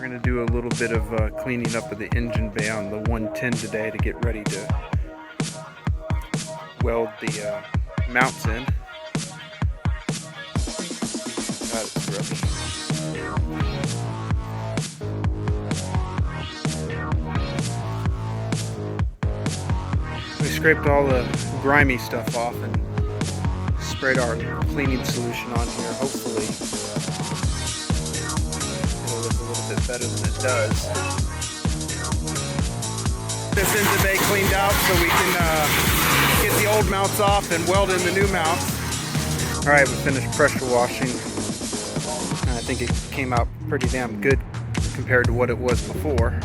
We're going to do a little bit of cleaning up of the engine bay on the 110 today to get ready to weld the mounts in. God, it's rubbish. We scraped all the grimy stuff off and sprayed our cleaning solution on here. Hopefully it'll look a little bit better than it does. This engine bay cleaned out so we can get the old mounts off and weld in the new mounts. Alright, we finished pressure washing. I think it came out pretty damn good compared to what it was before.